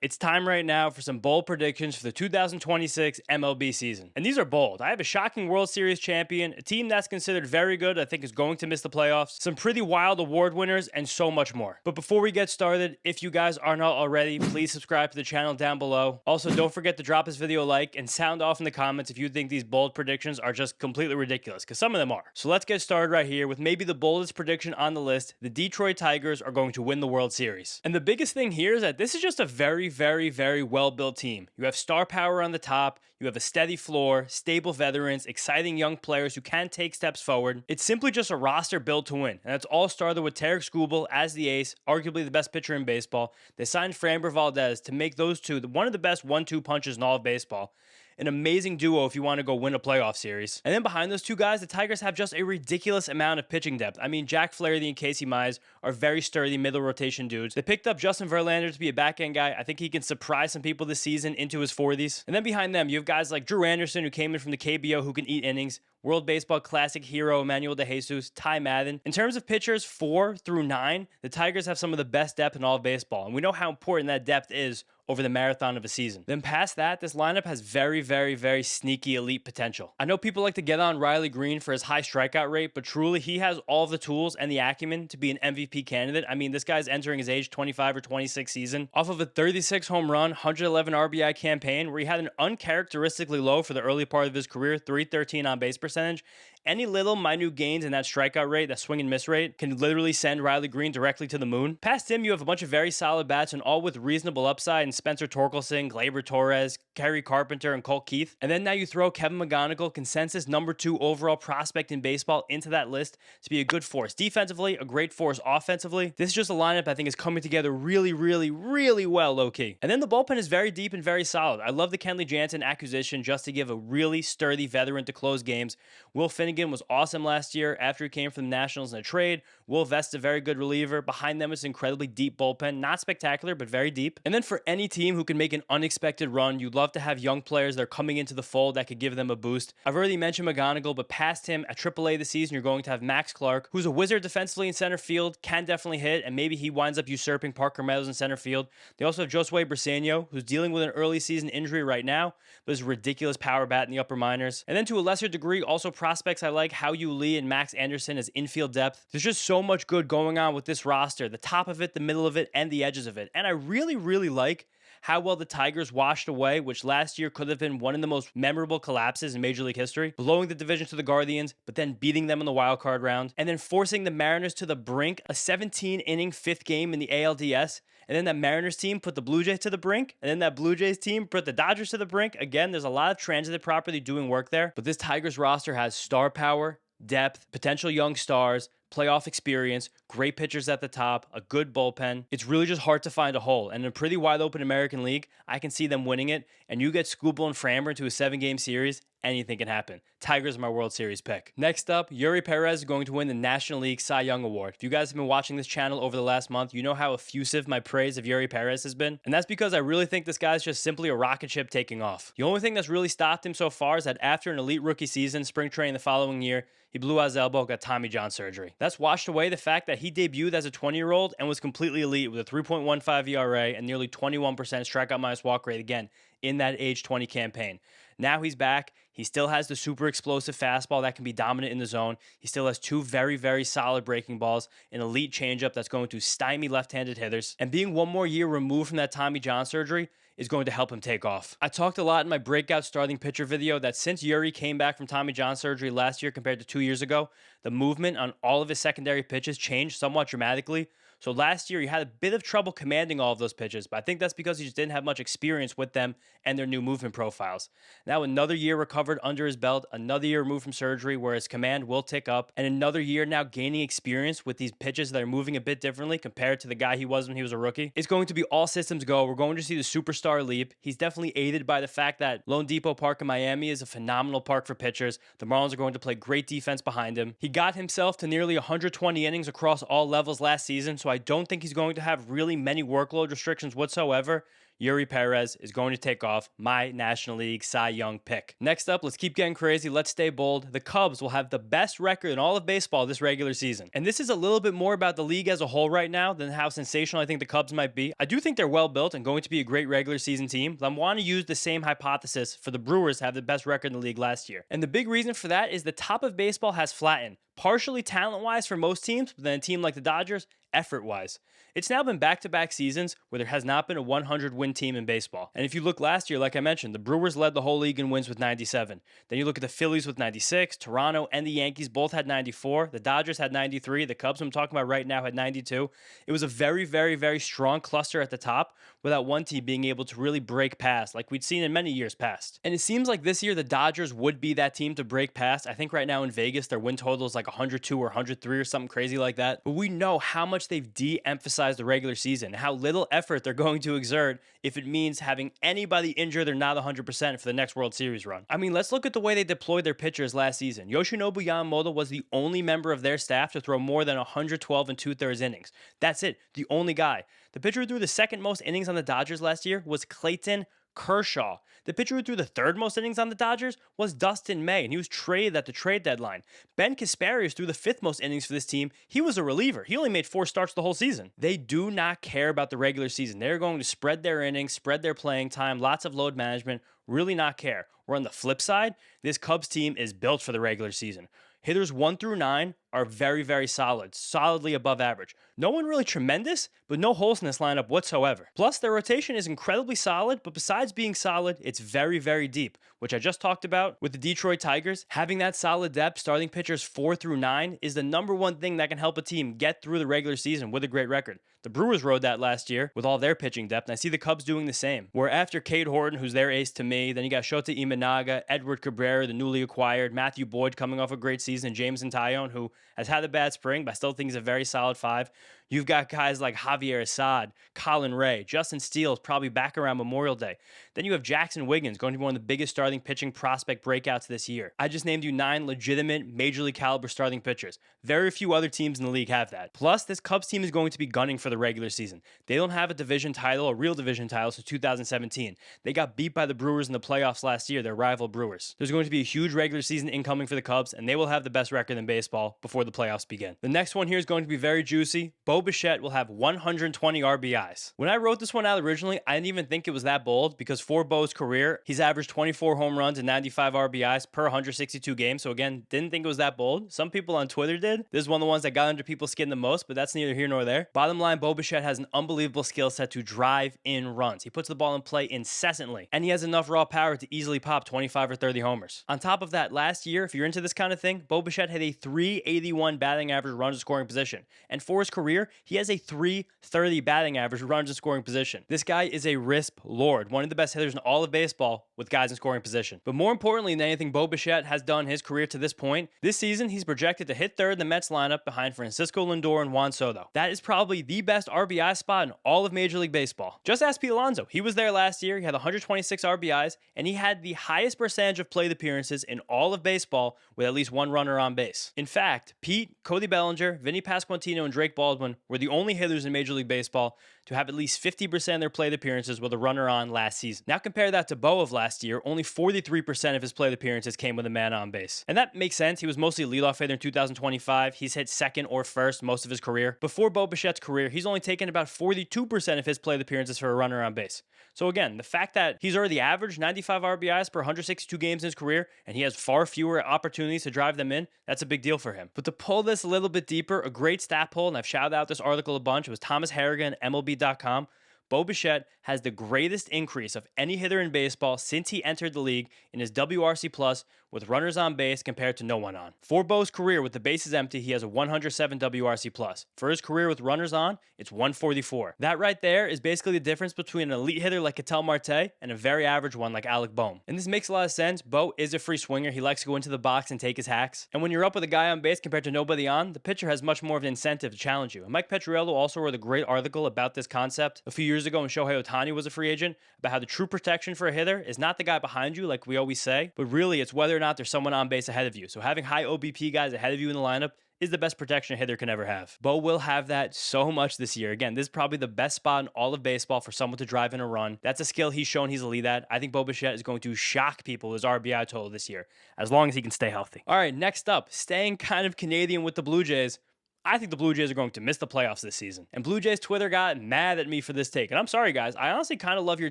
It's time right now for some bold predictions for the 2026 MLB season. And these are bold. I have a shocking World Series champion, a team that's considered very good, I think is going to miss the playoffs, some pretty wild award winners, and so much more. But before we get started, if you guys are not already, please subscribe to the channel down below. Also, don't forget to drop this video a like and sound off in the comments if you think these bold predictions are just completely ridiculous, because some of them are. So let's get started right here with maybe the boldest prediction on the list. The Detroit Tigers are going to win the World Series. And the biggest thing here is that this is just a very well-built team. You have star power on the top, you have a steady floor, stable veterans, exciting young players who can take steps forward. It's simply just a roster built to win, and that's all started with Tarek Skubal as the ace, arguably the best pitcher in baseball. They signed Framber Valdez to make those two one of the best 1-2 punches in all of baseball. An amazing duo if you want to go win a playoff series. And then behind those two guys, the Tigers have just a ridiculous amount of pitching depth. I mean, Jack Flaherty and Casey Mize are very sturdy middle rotation dudes. They picked up Justin Verlander to be a back-end guy. I think he can surprise some people this season into his 40s. And then behind them, you have guys like Drew Anderson, who came in from the KBO, who can eat innings. World Baseball Classic hero Emmanuel DeJesus, Ty Madden. In terms of pitchers 4 through 9, the Tigers have some of the best depth in all of baseball, and we know how important that depth is over the marathon of a season. Then past that, this lineup has very sneaky elite potential. I know people like to get on Riley Green for his high strikeout rate, but truly he has all the tools and the acumen to be an MVP candidate. I mean, this guy's entering his age 25 or 26 season off of a 36 home run, 111 RBI campaign where he had an uncharacteristically low for the early part of his career, 313 on base percentage. Any little minute gains in that strikeout rate, that swing and miss rate, can literally send Riley Green directly to the moon. Past him, you have a bunch of very solid bats and all with reasonable upside in Spencer Torkelson, Gleyber Torres, Kerry Carpenter, and Colt Keith. And then now you throw Kevin McGonigal, consensus #2 overall prospect in baseball, into that list to be a good force defensively, a great force offensively. This is just a lineup I think is coming together really well low-key. And then the bullpen is very deep and very solid. I love the Kenley Jansen acquisition just to give a really sturdy veteran to close games. Will Finnegan was awesome last year after he came from the Nationals in a trade. Will Vest's a very good reliever. Behind them is an incredibly deep bullpen. Not spectacular, but very deep. And then for any team who can make an unexpected run, you'd love to have young players that are coming into the fold that could give them a boost. I've already mentioned McGonigal, but past him at AAA this season, you're going to have Max Clark, who's a wizard defensively in center field, can definitely hit, and maybe he winds up usurping Parker Meadows in center field. They also have Josue Briseño, who's dealing with an early season injury right now, but is a ridiculous power bat in the upper minors. And then to a lesser degree, also prospects I like, Hao-Yu Lee and Max Anderson as infield depth. There's just so much good going on with this roster, the top of it, the middle of it, and the edges of it. And I really like how well the Tigers washed away, which last year could have been one of the most memorable collapses in Major League history, blowing the division to the Guardians, but then beating them in the wild card round, and then forcing the Mariners to the brink, a 17-inning fifth game in the ALDS, and then that Mariners team put the Blue Jays to the brink, and then that Blue Jays team put the Dodgers to the brink. Again, there's a lot of transitive property doing work there, but this Tigers roster has star power, depth, potential young stars, playoff experience, great pitchers at the top, a good bullpen. It's really just hard to find a hole. And in a pretty wide open American League, I can see them winning it. And you get Skubal and Framber into a 7-game series, anything can happen. Tigers are my World Series pick. Next up, Eury Perez is going to win the National League Cy Young Award. If you guys have been watching this channel over the last month, you know how effusive my praise of Eury Perez has been. And that's because I really think this guy's just simply a rocket ship taking off. The only thing that's really stopped him so far is that after an elite rookie season, spring training the following year, he blew out his elbow, got Tommy John surgery. That's washed away the fact that he debuted as a 20-year-old and was completely elite with a 3.15 ERA and nearly 21% strikeout minus walk rate again in that age 20 campaign. Now he's back. He still has the super explosive fastball that can be dominant in the zone. He still has two very solid breaking balls, an elite changeup that's going to stymie left-handed hitters. And being one more year removed from that Tommy John surgery is going to help him take off. I talked a lot in my breakout starting pitcher video that since Eury came back from Tommy John surgery last year compared to 2 years ago, the movement on all of his secondary pitches changed somewhat dramatically. So last year, he had a bit of trouble commanding all of those pitches, but I think that's because he just didn't have much experience with them and their new movement profiles. Now, another year recovered under his belt, another year removed from surgery where his command will tick up, and another year now gaining experience with these pitches that are moving a bit differently compared to the guy he was when he was a rookie. It's going to be all systems go. We're going to see the superstar leap. He's definitely aided by the fact that Lone Depot Park in Miami is a phenomenal park for pitchers. The Marlins are going to play great defense behind him. He got himself to nearly 120 innings across all levels last season, so I don't think he's going to have really many workload restrictions whatsoever. Yuri Perez is going to take off my National League Cy Young pick. Next up, let's keep getting crazy. Let's stay bold. The Cubs will have the best record in all of baseball this regular season. And this is a little bit more about the league as a whole right now than how sensational I think the Cubs might be. I do think they're well built and going to be a great regular season team, but I want to use the same hypothesis for the Brewers to have the best record in the league last year. And the big reason for that is the top of baseball has flattened, partially talent-wise for most teams, but then a team like the Dodgers, effort-wise. It's now been back-to-back seasons where there has not been a 100-win team in baseball. And if you look last year, like I mentioned, the Brewers led the whole league in wins with 97. Then you look at the Phillies with 96, Toronto and the Yankees both had 94, the Dodgers had 93, the Cubs, who I'm talking about right now, had 92. It was a very, very, very strong cluster at the top without one team being able to really break past like we'd seen in many years past. And it seems like this year the Dodgers would be that team to break past. I think right now in Vegas, their win total is like 102 or 103 or something crazy like that. But we know how much they've de-emphasized the regular season, how little effort they're going to exert if it means having anybody injured or not 100% for the next World Series run. I mean, let's look at the way they deployed their pitchers last season. Yoshinobu Yamamoto was the only member of their staff to throw more than 112 and 2/3 innings. That's it, the only guy. The pitcher who threw the second most innings on the Dodgers last year was Clayton Kershaw. The pitcher who threw the third most innings on the Dodgers was Dustin May, and he was traded at the trade deadline. Ben Kasparius threw the fifth most innings for this team. He was a reliever. He only made 4 starts the whole season. They do not care about the regular season. They're going to spread their innings, spread their playing time, lots of load management, really not care. Where on the flip side, this Cubs team is built for the regular season. Hitters 1 through 9 are very, very solid, solidly above average. No one really tremendous, but no holes in this lineup whatsoever. Plus, their rotation is incredibly solid, but besides being solid, it's very, very deep, which I just talked about with the Detroit Tigers. Having that solid depth, starting pitchers 4 through 9, is the number one thing that can help a team get through the regular season with a great record. The Brewers rode that last year with all their pitching depth, and I see the Cubs doing the same. Where after Cade Horton, who's their ace to me, then you got Shota Imanaga, Edward Cabrera, the newly acquired, Matthew Boyd coming off a great season, James Tyone, who has had a bad spring, but I still think he's a very solid 5. You've got guys like Javier Assad, Colin Ray, Justin Steele is probably back around Memorial Day. Then you have Jackson Wiggins, going to be one of the biggest starting pitching prospect breakouts this year. I just named you 9 legitimate major league caliber starting pitchers. Very few other teams in the league have that. Plus, this Cubs team is going to be gunning for the regular season. They don't have a division title, a real division title, since 2017. They got beat by the Brewers in the playoffs last year, their rival Brewers. There's going to be a huge regular season incoming for the Cubs, and they will have the best record in baseball before the playoffs begin. The next one here is going to be very juicy. Bo Bichette will have 120 RBIs. When I wrote this one out originally, I didn't even think it was that bold because for Bo's career, he's averaged 24 home runs and 95 RBIs per 162 games. So again, didn't think it was that bold. Some people on Twitter did. This is one of the ones that got under people's skin the most, but that's neither here nor there. Bottom line, Bo Bichette has an unbelievable skill set to drive in runs. He puts the ball in play incessantly, and he has enough raw power to easily pop 25 or 30 homers. On top of that, last year, if you're into this kind of thing, Bo Bichette had a 381 batting average runs in scoring position. And for his career, he has a 330 batting average runs in scoring position. This guy is a RISP lord, one of the best hitters in all of baseball with guys in scoring position. But more importantly than anything Bo Bichette has done his career to this point, this season he's projected to hit third in the Mets lineup behind Francisco Lindor and Juan Soto. That is probably the best RBI spot in all of Major League Baseball. Just ask Pete Alonso. He was there last year. He had 126 RBIs, and he had the highest percentage of plate appearances in all of baseball with at least one runner on base. In fact, Pete, Cody Bellinger, Vinny Pasquantino, and Drake Baldwin were the only hitters in Major League Baseball to have at least 50% of their plate appearances with a runner on last season. Now compare that to Bo of last year. Only 43% of his plate appearances came with a man on base. And that makes sense. He was mostly a leadoff hitter in 2025. He's hit second or first most of his career. Before Bo Bichette's career, he's only taken about 42% of his plate appearances for a runner on base. So again, the fact that he's already averaged 95 RBIs per 162 games in his career, and he has far fewer opportunities to drive them in, that's a big deal for him. But to pull this a little bit deeper, a great stat poll, and I've shouted out this article a bunch, it was Thomas Harrigan, MLB.com. Bo Bichette has the greatest increase of any hitter in baseball since he entered the league in his WRC plus with runners on base compared to no one on. For Bo's career with the bases empty, he has a 107 WRC plus. For his career with runners on, it's 144. That right there is basically the difference between an elite hitter like Ketel Marte and a very average one like Alec Bohm. And this makes a lot of sense. Bo is a free swinger. He likes to go into the box and take his hacks. And when you're up with a guy on base compared to nobody on, the pitcher has much more of an incentive to challenge you. And Mike Petriello also wrote a great article about this concept a few years ago when Shohei Ohtani was a free agent, about how the true protection for a hitter is not the guy behind you like we always say, but really it's whether or not there's someone on base ahead of you. So having high OBP guys ahead of you in the lineup is the best protection a hitter can ever have. Bo will have that so much this year. Again, this is probably the best spot in all of baseball for someone to drive in a run. That's a skill he's shown he's elite at. I think Bo Bichette is going to shock people with his RBI total this year, as long as he can stay healthy. All right, next up, staying kind of Canadian with the Blue Jays. I think the Blue Jays are going to miss the playoffs this season. And Blue Jays Twitter got mad at me for this take. And I'm sorry, guys. I honestly kind of love your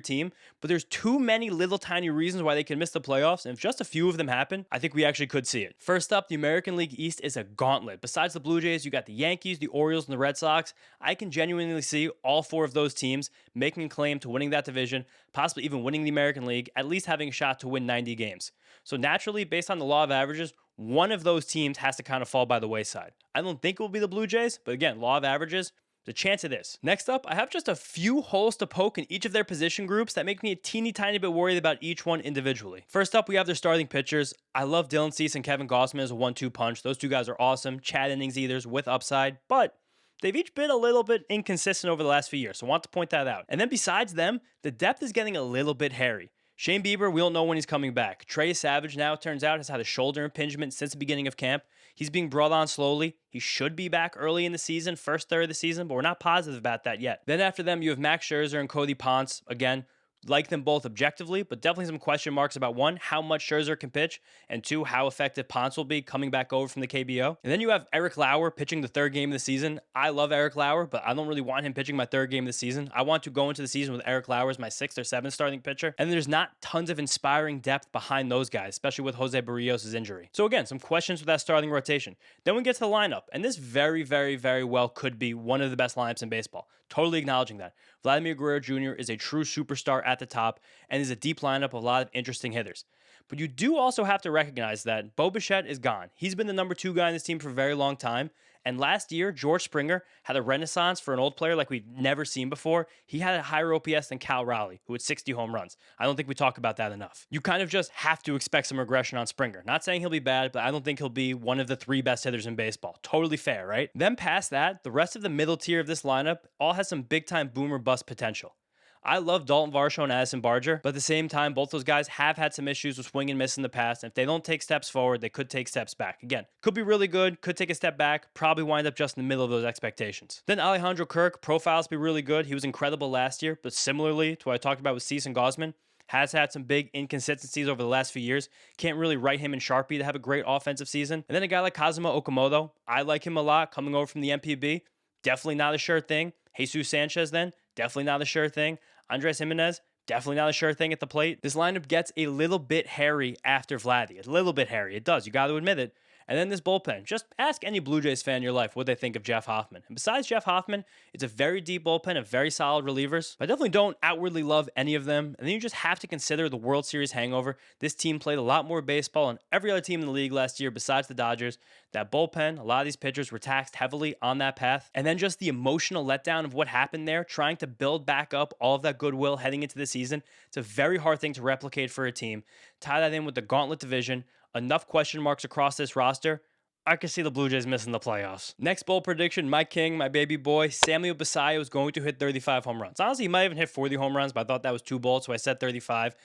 team, but there's too many little tiny reasons why they can miss the playoffs. And if just a few of them happen, I think we actually could see it. First up, the American League East is a gauntlet. Besides the Blue Jays, you got the Yankees, the Orioles, and the Red Sox. I can genuinely see all four of those teams making a claim to winning that division, possibly even winning the American League, at least having a shot to win 90 games. So naturally, based on the law of averages, one of those teams has to kind of fall by the wayside. I don't think it will be the Blue Jays, but again, law of averages, the chance of this. Next up, I have just a few holes to poke in each of their position groups that make me a teeny tiny bit worried about each one individually. First up, we have their starting pitchers. I love Dylan Cease and Kevin Gausman as a 1-2 punch. Those two guys are awesome. Chad innings eaters with upside, but they've each been a little bit inconsistent over the last few years, so I want to point that out. And then besides them, the depth is getting a little bit hairy. Shane Bieber, we don't know when he's coming back. Trey Savage now, it turns out, has had a shoulder impingement since the beginning of camp. He's being brought on slowly. He should be back early in the season, first third of the season, but we're not positive about that yet. Then after them, you have Max Scherzer and Cody Ponce. Again, like them both objectively, but definitely some question marks about one, how much Scherzer can pitch, and two, how effective Ponce will be coming back over from the KBO. And then you have Eric Lauer pitching the third game of the season. I love Eric Lauer, but I don't really want him pitching my third game of the season. I want to go into the season with Eric Lauer as my sixth or seventh starting pitcher. And there's not tons of inspiring depth behind those guys, especially with Jose Barrios' injury. So again, some questions with that starting rotation. Then we get to the lineup, and this very, very, very well could be one of the best lineups in baseball. Totally acknowledging that. Vladimir Guerrero Jr. is a true superstar at the top and is a deep lineup of a lot of interesting hitters. But you do also have to recognize that Bo Bichette is gone. He's been the number 2 guy in this team for a very long time. And last year, George Springer had a renaissance for an old player like we've never seen before. He had a higher OPS than Cal Raleigh, who had 60 home runs. I don't think we talk about that enough. You kind of just have to expect some regression on Springer. Not saying he'll be bad, but I don't think he'll be one of the 3 best hitters in baseball. Totally fair, right? Then past that, the rest of the middle tier of this lineup all has some big-time boom or bust potential. I love Dalton Varsho and Addison Barger, but at the same time, both those guys have had some issues with swing and miss in the past. And if they don't take steps forward, they could take steps back. Again, could be really good, could take a step back, probably wind up just in the middle of those expectations. Then Alejandro Kirk, profiles be really good. He was incredible last year, but similarly to what I talked about with Cease and Gausman, has had some big inconsistencies over the last few years. Can't really write him and Sharpie to have a great offensive season. And then a guy like Kazuma Okamoto, I like him a lot, coming over from the MPB. Definitely not a sure thing. Jesus Sanchez then, definitely not a sure thing. Andres Jimenez, definitely not a sure thing at the plate. This lineup gets a little bit hairy after Vladdy. A little bit hairy. It does. You got to admit it. And then this bullpen. Just ask any Blue Jays fan in your life what they think of Jeff Hoffman. And besides Jeff Hoffman, it's a very deep bullpen of very solid relievers. I definitely don't outwardly love any of them. And then you just have to consider the World Series hangover. This team played a lot more baseball than every other team in the league last year besides the Dodgers. That bullpen, a lot of these pitchers were taxed heavily on that path. And then just the emotional letdown of what happened there, trying to build back up all of that goodwill heading into the season. It's a very hard thing to replicate for a team. Tie that in with the gauntlet division. Enough question marks across this roster. I could see the Blue Jays missing the playoffs. Next bold prediction, my king, my baby boy, Samuel Basallo is going to hit 35 home runs. Honestly, he might even hit 40 home runs, but I thought that was too bold, so I said 35.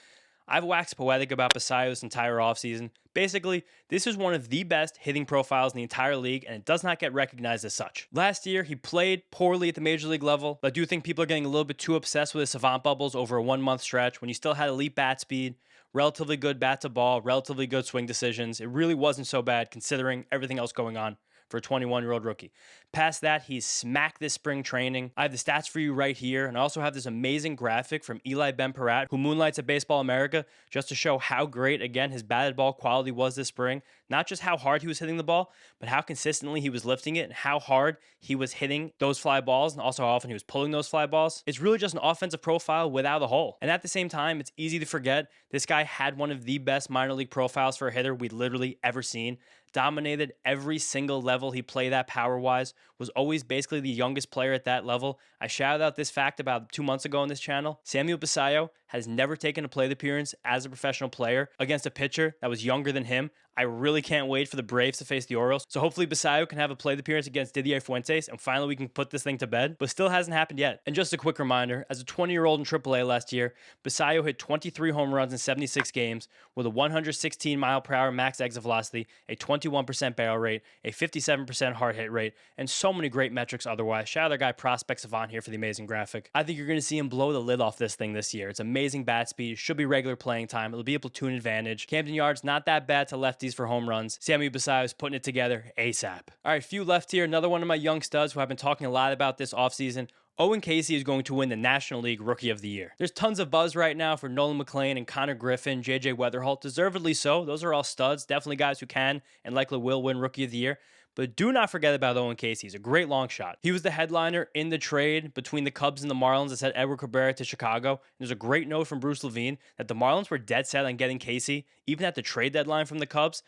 I've waxed poetic about Basallo this entire offseason. Basically, this is one of the best hitting profiles in the entire league, and it does not get recognized as such. Last year, he played poorly at the major league level, but I do think people are getting a little bit too obsessed with his savant bubbles over a 1-month stretch when he still had elite bat speed, relatively good bat to ball, relatively good swing decisions. It really wasn't so bad considering everything else going on for a 21-year-old rookie. Past that, he's smacked this spring training. I have the stats for you right here, and I also have this amazing graphic from Eli Ben-Parat, who moonlights at Baseball America, just to show how great, again, his batted ball quality was this spring. Not just how hard he was hitting the ball, but how consistently he was lifting it and how hard he was hitting those fly balls and also how often he was pulling those fly balls. It's really just an offensive profile without a hole. And at the same time, it's easy to forget this guy had one of the best minor league profiles for a hitter we'd literally ever seen. Dominated every single level he played at power-wise, was always basically the youngest player at that level. I shouted out this fact about 2 months ago on this channel. Samuel Basallo has never taken a plate appearance as a professional player against a pitcher that was younger than him. I really can't wait for the Braves to face the Orioles. So hopefully Basayo can have a plate appearance against Didier Fuentes, and finally we can put this thing to bed. But still hasn't happened yet. And just a quick reminder, as a 20-year-old in AAA last year, Basayo hit 23 home runs in 76 games with a 116 mile per hour max exit velocity, a 21% barrel rate, a 57% hard hit rate, and so many great metrics otherwise. Shout out our guy Prospect Savant here for the amazing graphic. I think you're going to see him blow the lid off this thing this year. It's amazing bat speed, should be regular playing time. It'll be a platoon advantage. Camden Yards, not that bad to lefties for home runs. Sammy Basayo is putting it together ASAP. All right, few left here. Another one of my young studs who I've been talking a lot about this offseason. Owen Casey is going to win the National League Rookie of the Year. There's tons of buzz right now for Nolan McLean and Connor Griffin, JJ Weatherholt. Deservedly so. Those are all studs. Definitely guys who can and likely will win Rookie of the Year. But do not forget about Owen Casey. He's a great long shot. He was the headliner in the trade between the Cubs and the Marlins that sent Edward Cabrera to Chicago. And there's a great note from Bruce Levine that the Marlins were dead set on getting Casey. Even at the trade deadline from the Cubs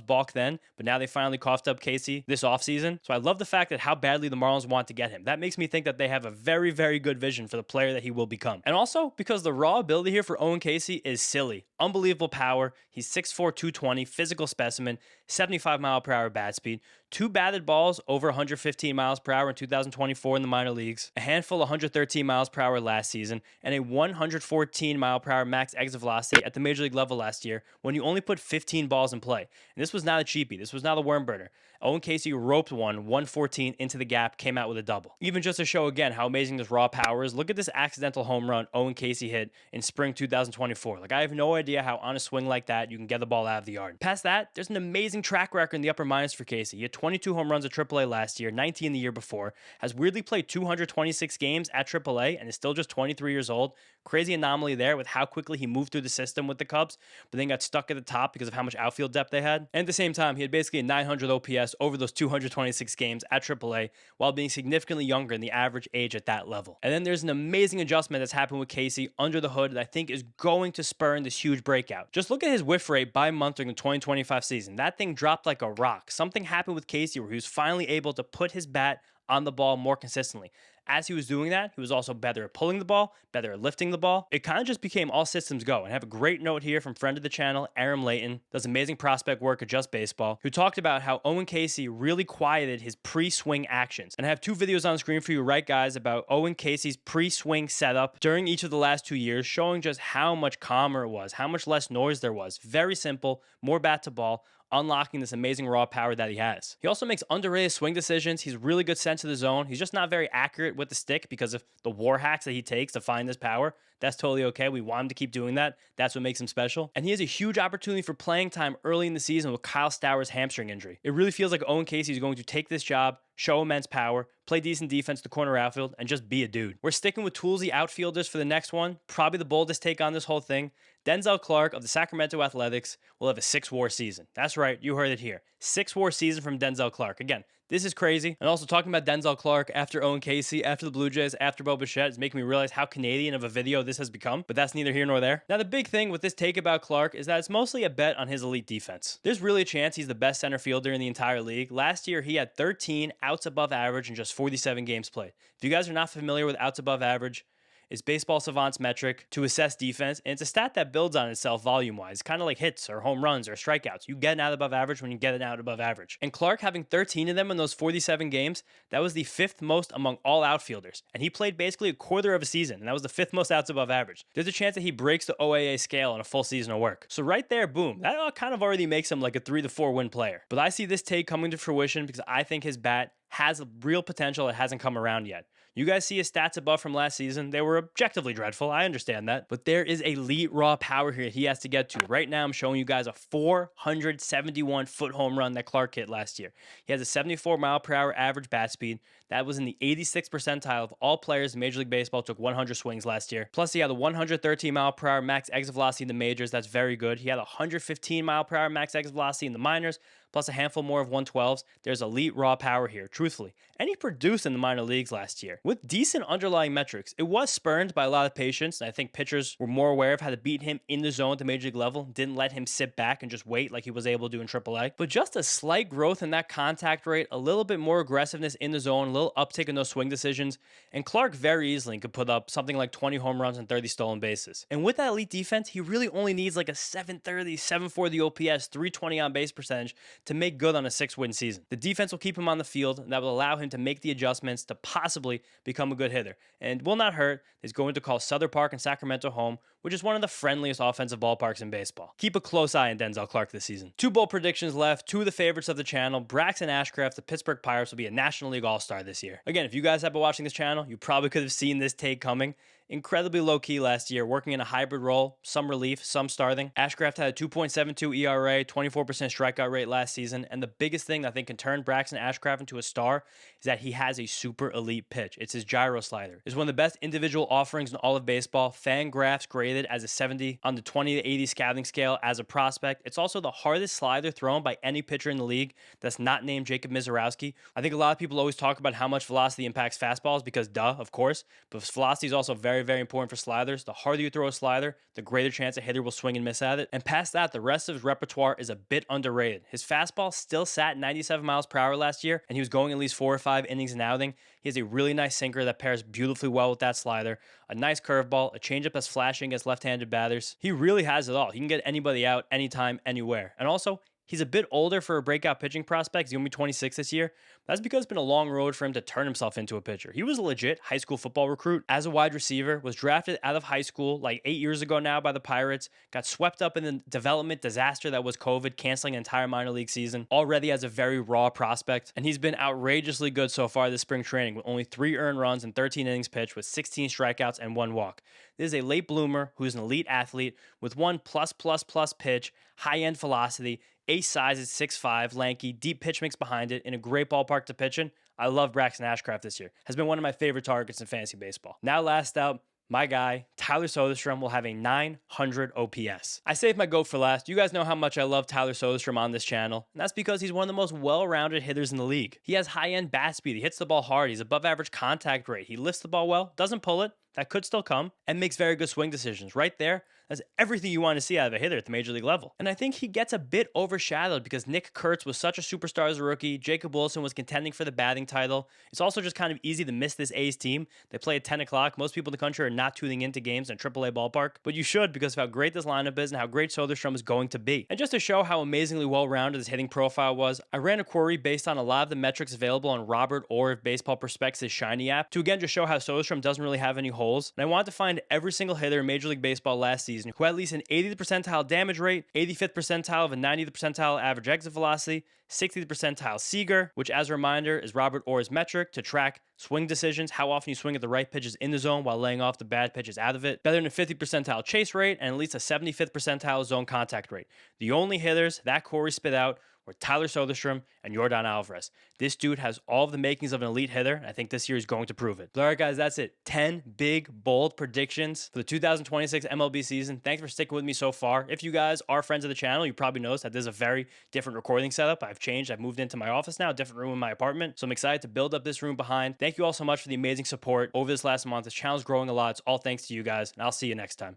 balked then, but now they finally coughed up Casey this offseason. So I love the fact that how badly the Marlins want to get him. That makes me think that they have a very, very good vision for the player that he will become. And also because the raw ability here for Owen Casey is silly. Unbelievable power. He's 6'4", 220, physical specimen, 75 mile per hour bat speed, 2 batted balls over 115 miles per hour in 2024 in the minor leagues, a handful of 113 miles per hour last season, and a 114 mile per hour max exit velocity at the major league level last year when you only put 15 balls in play. And this was not a cheapie. This was not a worm burner. Owen Casey roped one, 114 into the gap, came out with a double. Even just to show again how amazing this raw power is, look at this accidental home run Owen Casey hit in spring 2024. Like, I have no idea how on a swing like that you can get the ball out of the yard. Past that, there's an amazing track record in the upper minors for Casey. He had 22 home runs at AAA last year, 19 the year before, has weirdly played 226 games at AAA, and is still just 23 years old. Crazy anomaly there with how quickly he moved through the system with the Cubs, but then got stuck at the top because of how much outfield depth they had. And at the same time, he had basically a 900 OPS over those 226 games at AAA while being significantly younger than the average age at that level. And then there's an amazing adjustment that's happened with Casey under the hood that I think is going to spur in this huge breakout. Just look at his whiff rate by month during the 2025 season. That thing dropped like a rock. Something happened with Casey where he was finally able to put his bat on the ball more consistently. As he was doing that, he was also better at pulling the ball, better at lifting the ball. It kind of just became all systems go. And I have a great note here from friend of the channel, Aram Layton, does amazing prospect work at Just Baseball, who talked about how Owen Casey really quieted his pre-swing actions. And I have 2 videos on screen for you, right, guys, about Owen Casey's pre-swing setup during each of the last 2 years, showing just how much calmer it was, how much less noise there was. Very simple, more bat to ball, unlocking this amazing raw power that he has. He also makes underrated swing decisions. He's really good sense of the zone. He's just not very accurate with the stick because of the war hacks that he takes to find this power. That's totally okay. We want him to keep doing that. That's what makes him special. And he has a huge opportunity for playing time early in the season with Kyle Stowers' hamstring injury. It really feels like Owen Casey is going to take this job, show immense power, play decent defense to corner outfield, and just be a dude. We're sticking with toolsy outfielders for the next one. Probably the boldest take on this whole thing. Denzel Clark of the Sacramento Athletics will have a 6-WAR season. That's right, you heard it here. 6-WAR season from Denzel Clark. Again, this is crazy. And also talking about Denzel Clark after Owen Casey, after the Blue Jays, after Bo Bichette is making me realize how Canadian of a video this has become, but that's neither here nor there. Now, the big thing with this take about Clark is that it's mostly a bet on his elite defense. There's really a chance he's the best center fielder in the entire league. Last year, he had 13 outs above average in just 47 games played. If you guys are not familiar with outs above average, it's Baseball Savant's metric to assess defense, and it's a stat that builds on itself volume-wise, kind of like hits or home runs or strikeouts. You get an out above average when you get an out above average. And Clark having 13 of them in those 47 games, that was the 5th most among all outfielders. And he played basically a quarter of a season, and that was the 5th most outs above average. There's a chance that he breaks the OAA scale in a full season of work. So right there, boom, that kind of already makes him like a 3 to 4 win player. But I see this take coming to fruition because I think his bat has a real potential that hasn't come around yet. You guys see his stats above from last season. They were objectively dreadful. I understand that. But there is elite raw power here he has to get to. Right now, I'm showing you guys a 471-foot home run that Clark hit last year. He has a 74 mile per hour average bat speed. That was in the 86th percentile of all players in Major League Baseball took 100 swings last year. Plus, he had a 113 mile per hour max exit velocity in the majors. That's very good. He had a 115 mile per hour max exit velocity in the minors, plus a handful more of 112s. There's elite raw power here, truthfully. And he produced in the minor leagues last year. With decent underlying metrics, it was spurned by a lot of patience, and I think pitchers were more aware of how to beat him in the zone at the major league level, didn't let him sit back and just wait like he was able to do in AAA. But just a slight growth in that contact rate, a little bit more aggressiveness in the zone, a little uptick in those swing decisions, and Clark very easily could put up something like 20 home runs and 30 stolen bases. And with that elite defense, he really only needs like a 730, 740 OPS, 320 on base percentage to make good on a 6-win season. The defense will keep him on the field, and that will allow him to make the adjustments to possibly become a good hitter. And will not hurt, he's going to call Southern Park in Sacramento home, which is one of the friendliest offensive ballparks in baseball. Keep a close eye on Denzel Clark this season. 2 bold predictions left, 2 of the favorites of the channel. Braxton Ashcraft, the Pittsburgh Pirates, will be a National League All-Star this year. Again, if you guys have been watching this channel, you probably could have seen this take coming. Incredibly low-key last year, working in a hybrid role, some relief, some starting. Ashcraft had a 2.72 ERA, 24% strikeout rate last season, and the biggest thing that I think can turn Braxton Ashcraft into a star is that he has a super elite pitch. It's his gyro slider. It's one of the best individual offerings in all of baseball. Fangraphs graded as a 70 on the 20 to 80 scouting scale as a prospect. It's also the hardest slider thrown by any pitcher in the league that's not named Jacob Mizorowski. I think a lot of people always talk about how much velocity impacts fastballs because duh, of course, but velocity is also very, very important for sliders. The harder you throw a slider, the greater chance a hitter will swing and miss at it. And past that, the rest of his repertoire is a bit underrated. His fastball still sat 97 miles per hour last year, and he was going at least 4 or 5 innings an outing. He has a really nice sinker that pairs beautifully well with that slider, a nice curveball, a changeup that's flashing against left-handed batters. He really has it all. He can get anybody out anytime, anywhere. And also, he's a bit older for a breakout pitching prospect. He's going to be 26 this year. That's because it's been a long road for him to turn himself into a pitcher. He was a legit high school football recruit as a wide receiver, was drafted out of high school like 8 years ago now by the Pirates, got swept up in the development disaster that was COVID, canceling an entire minor league season, already as a very raw prospect. And he's been outrageously good so far this spring training with only 3 earned runs and 13 innings pitched with 16 strikeouts and 1 walk. This is a late bloomer who's an elite athlete with 1+++ pitch, high-end velocity, ace size is 6'5", lanky, deep pitch mix behind it, in a great ballpark to pitch in. I love Braxton Ashcraft this year. Has been one of my favorite targets in fantasy baseball. Now last out, my guy, Tyler Soderstrom, will have a 900 OPS. I saved my goat for last. You guys know how much I love Tyler Soderstrom on this channel, and that's because he's one of the most well-rounded hitters in the league. He has high-end bat speed. He hits the ball hard. He's above average contact rate. He lifts the ball well, doesn't pull it. That could still come, and makes very good swing decisions. Right there, that's everything you want to see out of a hitter at the major league level. And I think he gets a bit overshadowed because Nick Kurtz was such a superstar as a rookie. Jacob Wilson was contending for the batting title. It's also just kind of easy to miss this A's team. They play at 10 o'clock. Most people in the country are not tuning into games in a AAA ballpark, but you should because of how great this lineup is and how great Soderstrom is going to be. And just to show how amazingly well-rounded his hitting profile was, I ran a query based on a lot of the metrics available on Robert Orr of Baseball Prospects' Shiny app to again just show how Soderstrom doesn't really have any holes. And I wanted to find every single hitter in Major League Baseball last season who had at least an 80th percentile damage rate, 85th percentile of a 90th percentile average exit velocity, 60th percentile Seager, which as a reminder is Robert Orr's metric to track swing decisions, how often you swing at the right pitches in the zone while laying off the bad pitches out of it, better than a 50th percentile chase rate, and at least a 75th percentile zone contact rate. The only hitters that Corey spit out were Tyler Soderstrom and Yordan Alvarez. This dude has all of the makings of an elite hitter, and I think this year he's going to prove it. But all right, guys, that's it. 10 big, bold predictions for the 2026 MLB season. Thanks for sticking with me so far. If you guys are friends of the channel, you probably noticed that this is a very different recording setup. I've changed. I've moved into my office now, a different room in my apartment. So I'm excited to build up this room behind. Thank you all so much for the amazing support over this last month. This channel's growing a lot. It's all thanks to you guys, and I'll see you next time.